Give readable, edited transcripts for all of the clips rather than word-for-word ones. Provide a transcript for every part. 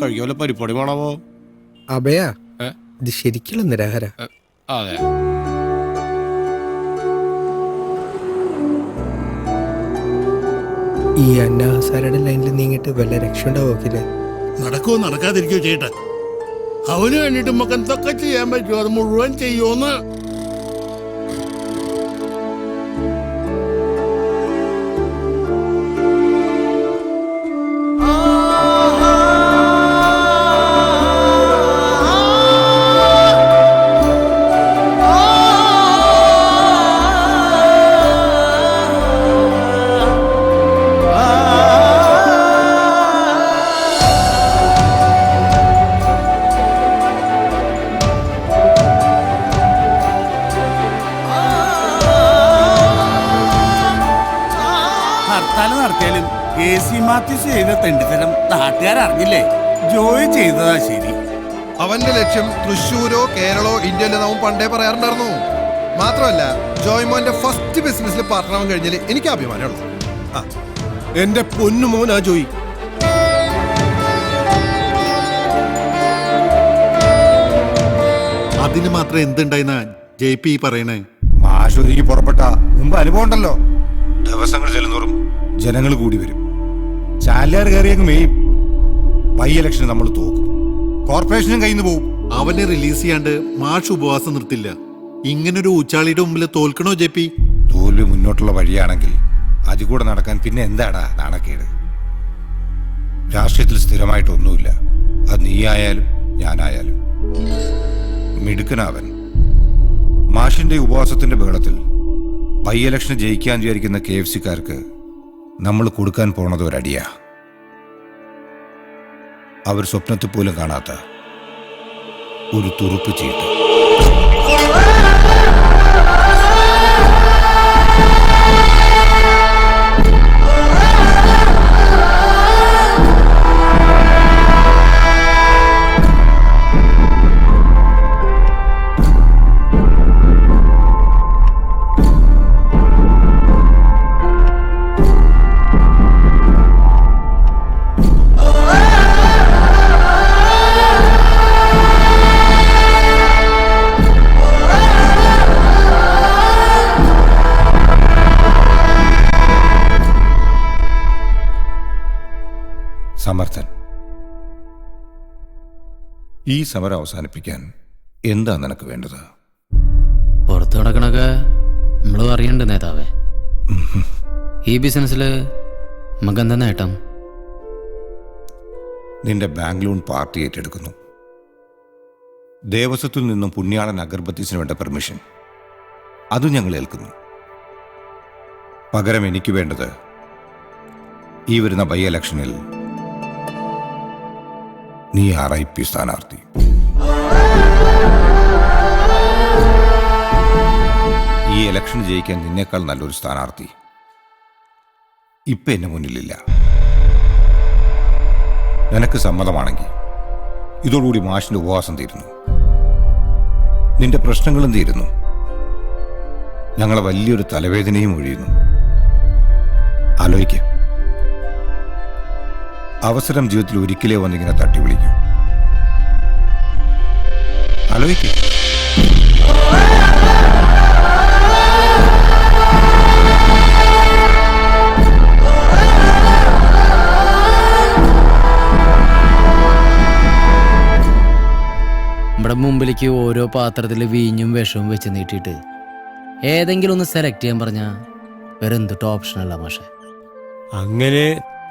കഴിക്കാമല്ലോ പരിപാടി വേണമോ? അഭയ, ഇത് ശരിക്കുള്ള നിരാഹാര. അതെ. ഈ അന്നാസാരയുടെ ലൈനിൽ നീങ്ങിട്ട് വല്ല രക്ഷ ഉണ്ടാവോക്കില്ലേ? നടക്കുമോ നടക്കാതിരിക്കോ ചേട്ടാ. അവന് വേണ്ടിട്ട് നമുക്ക് എന്തൊക്കെ ചെയ്യാൻ പറ്റുമോ അത് മുഴുവൻ ചെയ്യുമോന്ന്. ഹർത്താൽ നടത്തിയാലും AC മാത്യൂസ് ചെയ്ത തെണ്ടിത്തരം നാട്ടുകാരറിഞ്ഞില്ലേ? ജോയി ചെയ്തതാ ശരി. അവന്റെ ലക്ഷ്യം തൃശ്ശൂരോ കേരളോ ഇന്ത്യയിലോ അവൻ പണ്ടേ പറയാറുണ്ടായിരുന്നു. മാത്രമല്ല ജോയ്മോന്റെ ഫസ്റ്റ് ബിസിനസ്സിൽ പാർട്ണർ കഴിഞ്ഞാൽ എനിക്ക് അഭിമാനമുള്ളൂ. എന്റെ പൊന്നുമോനാ ജോയി. അതിന് മാത്രം എന്തുണ്ടായിന്ന JP പറയണേ? ആശുപത്രിക്ക് പുറപ്പെട്ട മുമ്പ് അനുഭവം ഉണ്ടല്ലോ. ദിവസങ്ങൾ ചെല്ലുന്നോറും ജനങ്ങൾ കൂടി വരും. ചാലിയാർ കയറിയങ്ങ് മെയ്യും. ബൈ ഇലക്ഷന് നമ്മൾ തോക്കും, കോർപ്പറേഷനും കയ്യിൽ നിന്ന് പോവും. അവനെ റിലീസ് ചെയ്യാണ്ട് മാഷ് ഉപവാസം നിർത്തില്ല. ഇങ്ങനൊരു ഊച്ചാളിയുടെ മുമ്പിൽ തോൽക്കണോ JP? തോൽവി മുന്നോട്ടുള്ള വഴിയാണെങ്കിൽ അതിൽ കൂടെ നടക്കാൻ പിന്നെ എന്താടാ നാണക്കേട്? രാഷ്ട്രീയത്തിൽ സ്ഥിരമായിട്ടൊന്നുമില്ല. അത് നീയായാലും ഞാനായാലും. മിടുക്കനാവൻ. മാഷിന്റെ ഉപവാസത്തിന്റെ ബഹളത്തിൽ ബൈ ഇലക്ഷന് ജയിക്കാൻ വിചാരിക്കുന്ന KFC-കാർക്ക് നമ്മൾ കൊടുക്കാൻ പോണത് ഒരടിയാ. അവർ സ്വപ്നത്തിൽ പോലും കാണാത്ത ഒരു തുറുപ്പ് ചീട്ട്. സമർത്ഥൻ, ഈ സമരം അവസാനിപ്പിക്കാൻ എന്താ നിനക്ക് വേണ്ടത്? പുറത്തു നടക്കണൊക്കെ നമ്മൾ അറിയണ്ട നേതാവേ. ഈ ബിസിനസ്സിൽ നമുക്കെന്താ നേട്ടം? നിന്റെ ബാങ്ക് ലോൺ പാർട്ടി ഏറ്റെടുക്കുന്നു. ദേവസ്വത്തിൽ നിന്നും പുണ്യാളൻ അഗർബത്തീസിന് വേണ്ട പെർമിഷൻ അതും ഞങ്ങൾ ഏൽക്കുന്നു. പകരം എനിക്ക് വേണ്ടത് ഈ വരുന്ന ബൈ ഇലക്ഷനിൽ നീ RIP സ്ഥാനാർത്ഥി. ഈ ഇലക്ഷൻ ജയിക്കാൻ നിന്നേക്കാൾ നല്ലൊരു സ്ഥാനാർത്ഥി ഇപ്പൊ എന്റെ മുന്നിലില്ല. നിനക്ക് സമ്മതമാണെങ്കിൽ ഇതോടുകൂടി മാഷിന്റെ ഉപവാസം തീരുന്നു, നിന്റെ പ്രശ്നങ്ങളും തീരുന്നു, ഞങ്ങളെ വലിയൊരു തലവേദനയും ഒഴിയുന്നു. ആലോചിക്ക. അവസരം ജീവിതത്തിൽ ഒരിക്കലേ വന്നിങ്ങനെ തട്ടി വിളിക്കും. ആലോചിക്കും. നമ്മുടെ മുമ്പിലേക്ക് ഓരോ പാത്രത്തിൽ വീഞ്ഞും വിഷവും വെച്ച് നീട്ടിയിട്ട് ഏതെങ്കിലും ഒന്ന് സെലക്ട് ചെയ്യാൻ പറഞ്ഞാൽ വേറെ എന്തൊട്ട് ഓപ്ഷനല്ല മാഷെ. അങ്ങനെ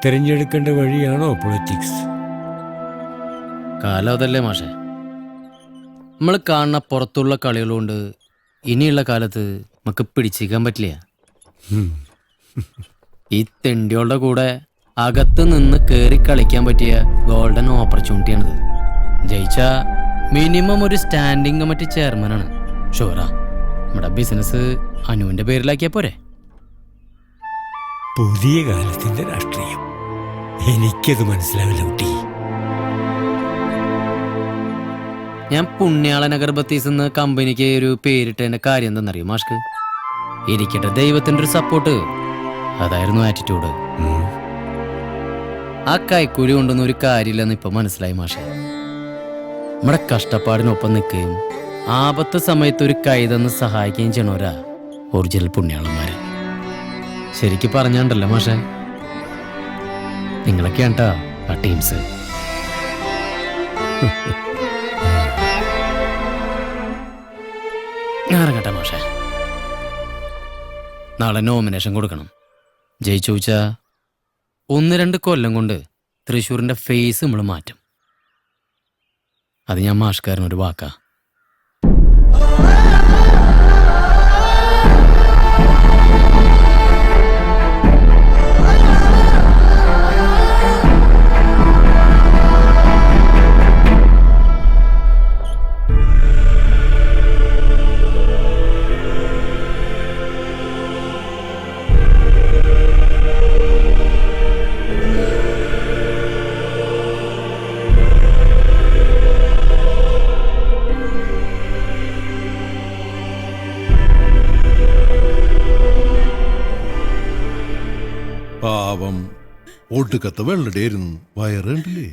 തിരഞ്ഞെടുക്കേണ്ട വഴിയാണോ പൊളിറ്റിക്സ്? കാലം അതല്ലേ മാഷെ. നമ്മൾ കാണുന്ന പുറത്തുള്ള കളികളുകൊണ്ട് ഇനിയുള്ള കാലത്ത് നമുക്ക് പിടിച്ചിരിക്കാൻ പറ്റില്ല. ഈ തെണ്ടികളുടെ കൂടെ അകത്ത് നിന്ന് കയറി കളിക്കാൻ പറ്റിയ ഗോൾഡൻ ഓപ്പർച്യൂണിറ്റിയാണിത്. ജയിച്ച മിനിമം ഒരു സ്റ്റാൻഡിങ് കമ്മിറ്റി ചെയർമാനാണ്. ഷുവറാ നമ്മുടെ ബിസിനസ് അനുവിൻ്റെ പേരിലാക്കിയാൽ പോരെ? പുതിയ കാലത്തിന്റെ രാഷ്ട്രീയം എനിക്കത് മനസ്സിലാവില്ല കുട്ടി. ഞാൻ പുണ്യാളൻ അഗർബത്തീസ് എന്ന കമ്പനിക്ക് ഒരു പേരിട്ടതിന്റെ കാര്യം എന്താണെന്നറിയോ മാഷ്ക്ക്? ഇരിക്കട്ടെ ദൈവത്തിൻ്റെ ഒരു സപ്പോർട്ട്. അതായിരുന്നു ആറ്റിറ്റ്യൂഡ്. ആ കൈക്കൂലി കൊണ്ടൊന്നും ഒരു കാര്യമില്ലെന്ന് ഇപ്പൊ മനസ്സിലായി മാഷെ. നമ്മുടെ കഷ്ടപ്പാടിനൊപ്പം നിൽക്കുകയും ആപത്ത് സമയത്ത് ഒരു കൈ തന്ന് സഹായിക്കുകയും ചെയ്യണവരാ ഒറിജിനൽ പുണ്യാളന്മാര്. ശരിക്കും പറഞ്ഞാണ്ടല്ലോ മാഷെ, നിങ്ങളൊക്കെയാണ് ട്ടാ ആ ടീംസ്. ഞാൻ ഇറങ്ങട്ടെ മാഷെ, നാളെ നോമിനേഷൻ കൊടുക്കണം. ജയിച്ചു വെച്ചാ 1-2 കൊല്ലം കൊണ്ട് തൃശ്ശൂരിന്റെ ഫേസ് നമ്മൾ മാറ്റും. അത് ഞാൻ മാഷ്കാരനൊരു വാക്കാ. പാവം ഒടുക്കത്തെ വെള്ളടിയായിരുന്നു, വയറുണ്ടല്ലേ.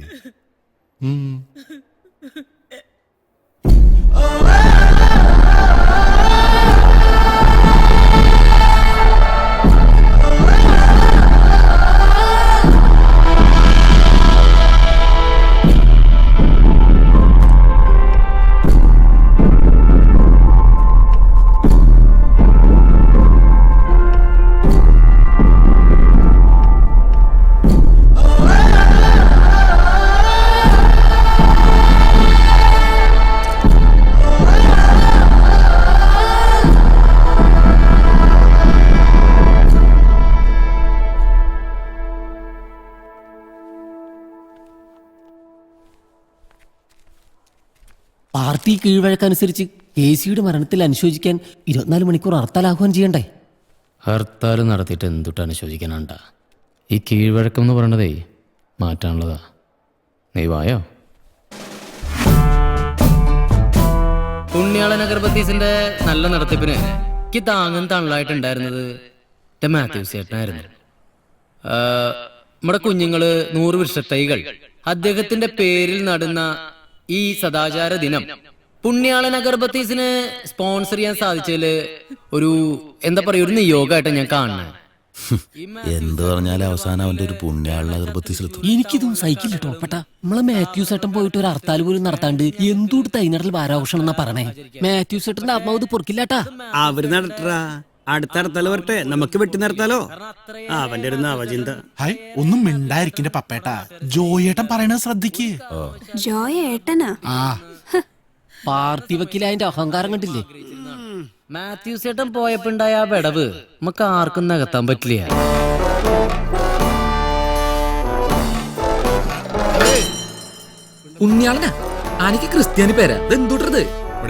പാർട്ടി കീഴ്വഴക്കനുസരിച്ച് KCയുടെ മരണത്തിൽ അനുശോചിക്കാൻ 24 മണിക്കൂർ ഹർത്താൽ ആഹ്വാനം ചെയ്യണ്ടേ? ഹർത്താൽ നടത്തിയിട്ട് എന്തുട്ട് അനുശോചിക്കാനാണ്ട? ഈ കീഴ്വഴക്കം എന്ന് പറയണതേ മാറ്റാനുള്ളതാ. നീ വായോ. പുണ്യാളൻ അഗർബത്തീസിന്റെ നല്ല നടത്തിപ്പിന് എനിക്ക് താങ്ങും തള്ളായിട്ടുണ്ടായിരുന്നത് മാത്യൂസ് ചേട്ടനായിരുന്നു. നമ്മുടെ കുഞ്ഞുങ്ങള് 100 വൃക്ഷത്തൈകൾ അദ്ദേഹത്തിന്റെ പേരിൽ നടുന്ന ഈ സദാചാര ദിനം പുണ്യാളൻ അഗർബത്തീസിന് സ്പോൺസർ ചെയ്യാൻ സാധിച്ചതില് ഒരു എന്താ പറയാ ഒരു നിയോഗമായിട്ട് ഞാൻ കാണുന്നത്. എന്ത് പറഞ്ഞാലും അവസാനം അവന്റെ ഒരു പുണ്യാളൻ അഗർബത്തീസിലെത്തും. എനിക്കിതും സൈക്കിൾ ടോപ്പട്ട. നമ്മളെ മാത്യൂസ് ഏട്ടൻ പോയിട്ട് ഒരു ഹർത്താൽ പോലും നടത്താണ്ട് എന്തുകൊണ്ട് തൈനടൽ വാരാഘോഷം എന്നാ പറഞ്ഞേ? മാത്യൂസ് ഏട്ടന്റെ ആത്മാവത് പൊറുക്കില്ലാട്ടാ. അവര് നടട്ടാ, അടുത്ത ഹർത്താൽ വരട്ടെ, നമുക്ക് വെട്ടി നിർത്താലോ. അവന്റെ ഒരു നവചിന്ത. ഹായ്, ഒന്നും മിണ്ടായിരിക്കിന്റെ പപ്പേട്ടാ. ജോയേട്ടൻ പറയണത് ശ്രദ്ധിക്ക്. ജോയേട്ടനാ? ആ പാർട്ടി വക്കീലായതിന്റെ അഹങ്കാരം കണ്ടില്ലേ? മാത്യൂസ് ചേട്ടൻ പോയപ്പോണ്ടായ ആ വിടവ് നമുക്ക് ആർക്കും നികത്താൻ പറ്റില്ല. പുണ്യാളനാ എനിക്ക് ക്രിസ്ത്യാനി പേരാ. എന്തുട്ടത്?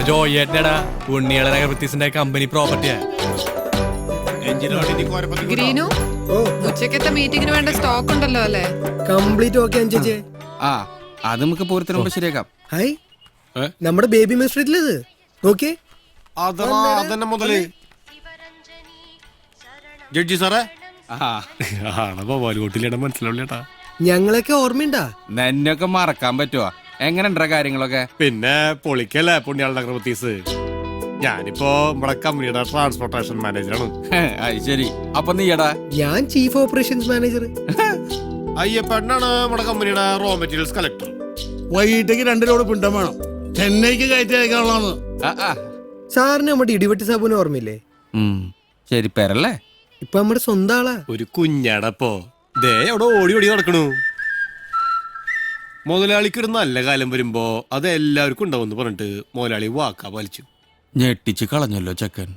ജോയേട്ടനടാ പുണ്യാളൻ അഗർബത്തീസിന്റെ കമ്പനി പ്രോപ്പർട്ടിയാ. ഗ്രീനു, ഉച്ചക്കത്തെ മീറ്റിംഗിന് വേണ്ട സ്റ്റോക്ക് ഉണ്ടല്ലോ അല്ലേ? കംപ്ലീറ്റ് ഓക്കെ അനുസരിച്ചേ. ആ അത് നമുക്ക് പൂരത്തിന് മുമ്പ് ശരിയാക്കാം. ഹായ്, നമ്മുടെ ബേബി മിസ്ട്രീറ്റിലത് നോക്കിയേ. അതന്നെ മുതലേ ജഡ്ജി സാറേ, വാലുകൊട്ടിലേട്ടാ മനസ്സിലാവില്ലേട്ടാ. ഞങ്ങളൊക്കെ ഓർമ്മയുണ്ടാ? നിന്നൊക്കെ മറക്കാൻ പറ്റുവാ? എങ്ങനെ ഉണ്ടാ കാര്യങ്ങളൊക്കെ? പിന്നെ പൊളിക്കല്ലേ പുണ്യാളൻ അഗർബത്തീസ്. ഞാനിപ്പോ നമ്മുടെ കമ്പനിയുടെ ട്രാൻസ്പോർട്ടേഷൻ മാനേജറാണ്. അത് ശരി. അപ്പൊ നീയടാ? ഞാൻ ചീഫ് ഓപ്പറേഷൻസ് മാനേജർ. അയ്യപ്പണ്ണാണ് നമ്മുടെ കമ്പനിയുടെ റോ മെറ്റീരിയൽസ് കളക്ടർ. വൈകിട്ടേക്ക് 2 ലോഡ് പിണ്ടം വേണം, ചെന്നൈക്ക് കയറ്റി അയക്കാനുള്ളതാണ്. സാറിന് നമ്മുടെ ഇടിവെട്ടി സാബുവിനെ ഓർമ്മയില്ലേ? ശരി പേരല്ലേ? ഇപ്പൊ നമ്മുടെ സ്വന്തം ആളാ. ഒരു കുഞ്ഞാടപ്പോ ദേ അവിടെ ഓടി ഓടി നടക്കണു. മുതലാളിക്ക് ഒരു നല്ല കാലം വരുമ്പോ അത് എല്ലാവർക്കും ഉണ്ടാവും പറഞ്ഞിട്ട് മുതലാളി വാക്കാ പാലിച്ചു. ഞെട്ടിച്ച് കളഞ്ഞല്ലോ ചെക്കൻ.